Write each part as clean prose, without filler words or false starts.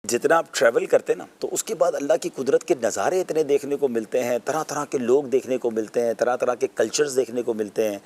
جتنا آپ ٹریول کرتے ہیں نا تو اس کے بعد اللہ کی قدرت کے نظارے اتنے دیکھنے کو ملتے ہیں، طرح طرح کے لوگ دیکھنے کو ملتے ہیں، طرح طرح کے کلچرز دیکھنے کو ملتے ہیں،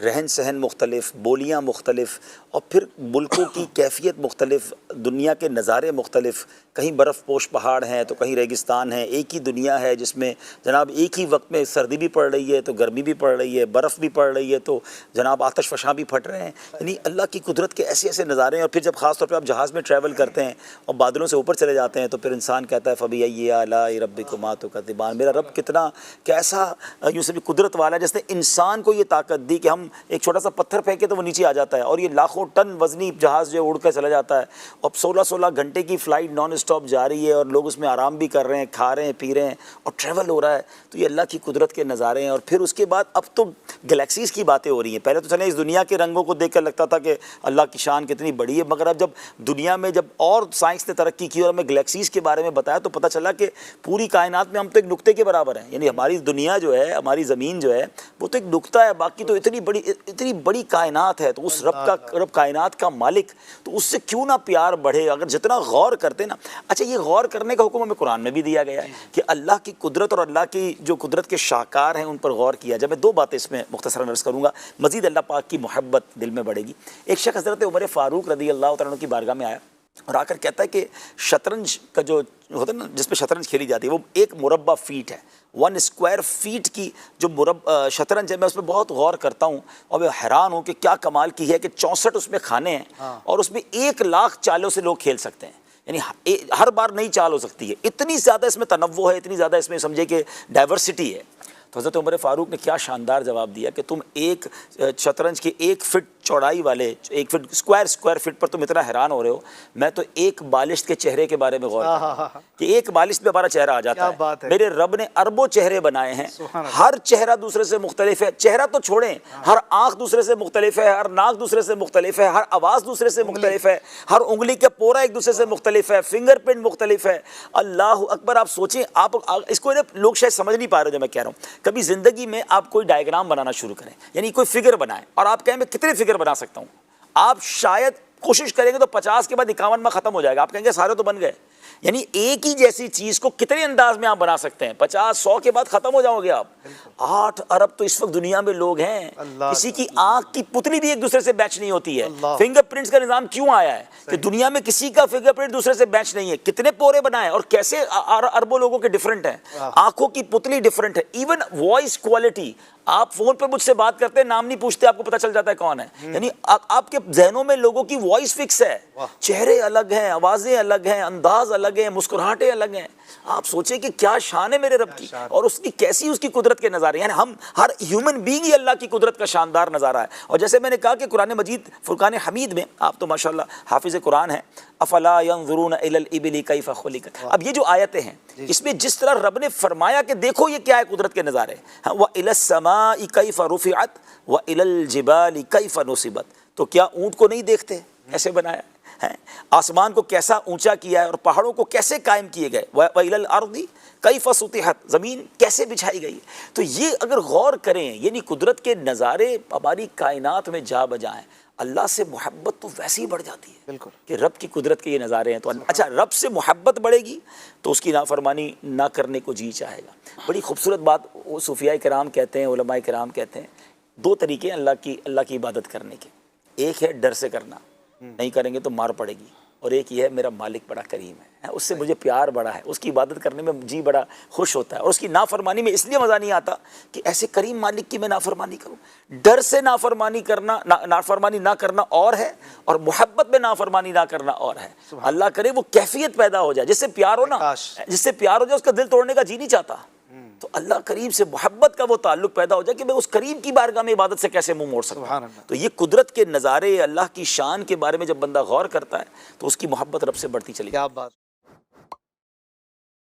رہن سہن مختلف، بولیاں مختلف، اور پھر ملکوں کی کیفیت مختلف، دنیا کے نظارے مختلف، کہیں برف پوش پہاڑ ہیں تو کہیں ریگستان ہے، ایک ہی دنیا ہے جس میں جناب ایک ہی وقت میں سردی بھی پڑ رہی ہے تو گرمی بھی پڑ رہی ہے، برف بھی پڑ رہی ہے تو جناب آتش فشاں بھی پھٹ رہے ہیں، یعنی اللہ کی قدرت کے ایسے ایسے نظارے ہیں۔ اور پھر جب خاص طور پہ آپ جہاز میں ٹریول کرتے ہیں اور بادلوں سے اوپر چلے جاتے ہیں تو پھر انسان کہتا ہے فَبِأَيِّ آلَاءِ رَبِّكُمَا تُكَذِّبَانِ، میرا رب کتنا کیسا یوں سے بھی قدرت والا ہے جس نے انسان کو یہ طاقت دی کہ ہم ایک چھوٹا سا پتھر پھینکے تو وہ نیچے آ جاتا ہے، اور یہ لاکھوں ٹن وزنی جہاز جو اڑ کر چلا جاتا ہے، اب 16 گھنٹے کی فلائٹ نان اسٹاپ جاری ہے اور لوگ اس میں آرام بھی کر رہے ہیں، کھا رہے ہیں، پی رہے ہیں، اور ٹریول ہو رہا ہے۔ تو یہ اللہ کی قدرت کے نظارے ہیں۔ اور پھر اس کے بعد اب تو گلیکسیز کی باتیں ہو رہی ہیں۔ پہلے تو چلیں اس دنیا کے رنگوں کو دیکھ کر لگتا تھا کہ اللہ کی شان کتنی بڑی ہے، مگر اب جب دنیا میں جب اور سائنس نے ترقی کی اور ہمیں گلیکسیز کے بارے میں بتایا تو پتہ چلا کہ پوری کائنات میں ہم تو ایک نقطے کے برابر ہیں، یعنی ہماری دنیا جو ہے، ہماری زمین جو ہے وہ تو ایک نقطہ ہے، باقی تو اتنی بڑی کائنات ہے۔ تو اس رب کائنات کا مالک، تو اس سے کیوں نہ پیار بڑھے اگر جتنا غور کرتے نا۔ اچھا، یہ غور کرنے کا حکم ہمیں قرآن میں بھی دیا گیا ہے کہ اللہ کی قدرت اور اللہ کی جو قدرت کے شاہکار ہیں ان پر غور کیا جائے۔ میں دو باتیں اس میں مختصراً عرض کروں گا، مزید اللہ پاک کی محبت دل میں بڑھے گی۔ ایک شخص حضرت عمر فاروق رضی اللہ تعالیٰ عنہ کی بارگاہ میں آیا اور آ کر کہتا ہے کہ شطرنج کا جو ہوتا ہے نا، جس پہ شطرنج کھیلی جاتی ہے، وہ ایک مربع فیٹ ہے، 1 اسکوائر فیٹ کی جو شطرنج ہے، میں اس پہ بہت غور کرتا ہوں اور میں حیران ہوں کہ کیا کمال کی ہے کہ 64 اس میں کھانے ہیں اور اس میں 1,00,000 چالوں سے لوگ کھیل سکتے ہیں، یعنی ہر بار نئی چال ہو سکتی ہے، اتنی زیادہ اس میں تنوع ہے، اتنی زیادہ اس میں سمجھے کہ ڈائیورسٹی ہے۔ تو حضرت عمر فاروق نے کیا شاندار جواب دیا کہ تم ایک شطرنج کے 1 فٹ چوڑائی والے 1 فٹ اسکوائر فٹ پر تم اتنا حیران ہو رہے ہو، میں تو ایک بالشت کے چہرے کے بارے میں غور کرتا ہوں کہ ایک بالشت پہ ہمارا چہرہ آ جاتا ہے۔ میرے رب نے اربوں چہرے بنائے ہیں، ہر چہرہ دوسرے سے مختلف ہے، چہرہ تو چھوڑیں، ہر آنکھ دوسرے سے مختلف ہے، ہر ناک دوسرے سے مختلف ہے، ہر آواز دوسرے سے مختلف ہے، ہر انگلی کا پورا ایک دوسرے سے مختلف ہے، فنگر پرنٹ مختلف ہے۔ اللہ اکبر! آپ سوچیں، آپ اس کو لوگ شاید سمجھ نہیں پا رہے جو میں کہہ رہا ہوں۔ کبھی زندگی میں آپ کوئی ڈائیگرام بنانا شروع کریں، یعنی کوئی فگر بنائیں، اور آپ کہیں میں کتنے فگر بنا سکتا ہوں، آپ شاید کوشش کریں گے تو 50 کے بعد 51 میں ختم ہو جائے گا، آپ کہیں گے سارے تو بن گئے۔ یعنی ایک ہی جیسی چیز کو کتنے انداز میں آپ بنا سکتے ہیں، 50-100 کے بعد ختم ہو جاؤ گے آپ۔ 8 ارب تو اس وقت دنیا میں لوگ ہیں، کسی کی آنکھ کی پتلی بھی ایک دوسرے سے میچ نہیں ہوتی ہے۔ فنگر پرنٹس کا نظام کیوں آیا ہے کہ دنیا میں کسی کا فنگر پرنٹ دوسرے سے میچ نہیں ہے، کتنے پورے بنائے اور کیسے اربوں لوگوں کے ڈیفرنٹ ہیں، آنکھوں کی پتلی ڈیفرنٹ ہے، ایون وائس کوالٹی۔ آپ فون پہ مجھ سے بات کرتے ہیں، نام نہیں پوچھتے، آپ کو پتہ چل جاتا ہے کون ہے، یعنی آپ کے ذہنوں میں لوگوں کی وائس فکس ہے، چہرے الگ ہیں، آوازیں الگ ہیں، انداز الگ ہیں، مسکراہٹیں الگ ہیں۔ آپ سوچیں کہ کیا شان ہے میرے رب کی، اور اس کی کیسی اس کی قدرت کے نظارے، یعنی ہم ہر ہیومن بینگ ہی اللہ کی قدرت کا شاندار نظارہ ہے۔ اور جیسے میں نے کہا کہ قرآن مجید فرقان حمید میں، آپ تو ماشاءاللہ حافظ قرآن ہیں، افلا ينظرون الى الابل كيف خلقت، اب یہ جو آیتیں ہیں اس میں جس طرح رب نے فرمایا کہ دیکھو یہ کیا ہے قدرت کے نظارے، وَإِلَى السَّمَاءِ كَيْفَ رُفِعَتْ وَإِلَى الْجِبَالِ كَيْفَ نُصِبَتْ، تو کیا اونٹ کو نہیں دیکھتے ایسے بنایا ہے، آسمان کو کیسا اونچا کیا ہے اور پہاڑوں کو کیسے قائم کیے گئے، وَإِلَى الْأَرْضِ كَيْفَ سُطِحَتْ، زمین کیسے بچھائی گئی۔ تو یہ اگر غور کریں، یعنی قدرت کے نظارے ہماری کائنات میں جا بجا ہیں، اللہ سے محبت تو ویسے ہی بڑھ جاتی ہے، بالکل، کہ رب کی قدرت کے یہ نظارے ہیں۔ تو اچھا، رب سے محبت بڑھے گی تو اس کی نافرمانی نہ کرنے کو جی چاہے گا۔ بڑی خوبصورت بات وہ صوفیاء کرام کہتے ہیں، علماء کرام کہتے ہیں، 2 طریقے ہیں اللہ کی عبادت کرنے کے، ایک ہے ڈر سے کرنا، نہیں کریں گے تو مار پڑے گی، اور ایک یہ ہے میرا مالک بڑا کریم ہے، اس سے مجھے پیار بڑا ہے، اس کی عبادت کرنے میں جی بڑا خوش ہوتا ہے، اور اس کی نافرمانی میں اس لیے مزہ نہیں آتا کہ ایسے کریم مالک کی میں نافرمانی کروں۔ ڈر سے نافرمانی نہ کرنا اور ہے، اور محبت میں نافرمانی نہ کرنا اور ہے۔ اللہ کرے وہ کیفیت پیدا ہو جائے، جس سے پیار ہو نا، جس سے پیار ہو جائے اس کا دل توڑنے کا جی نہیں چاہتا، تو اللہ کریم سے محبت کا وہ تعلق پیدا ہو جائے کہ میں اس کریم کی بارگاہ میں عبادت سے کیسے منہ موڑ سکتا ہوں۔ تو یہ قدرت کے نظارے، اللہ کی شان کے بارے میں جب بندہ غور کرتا ہے تو اس کی محبت رب سے بڑھتی چلی جاتی ہے۔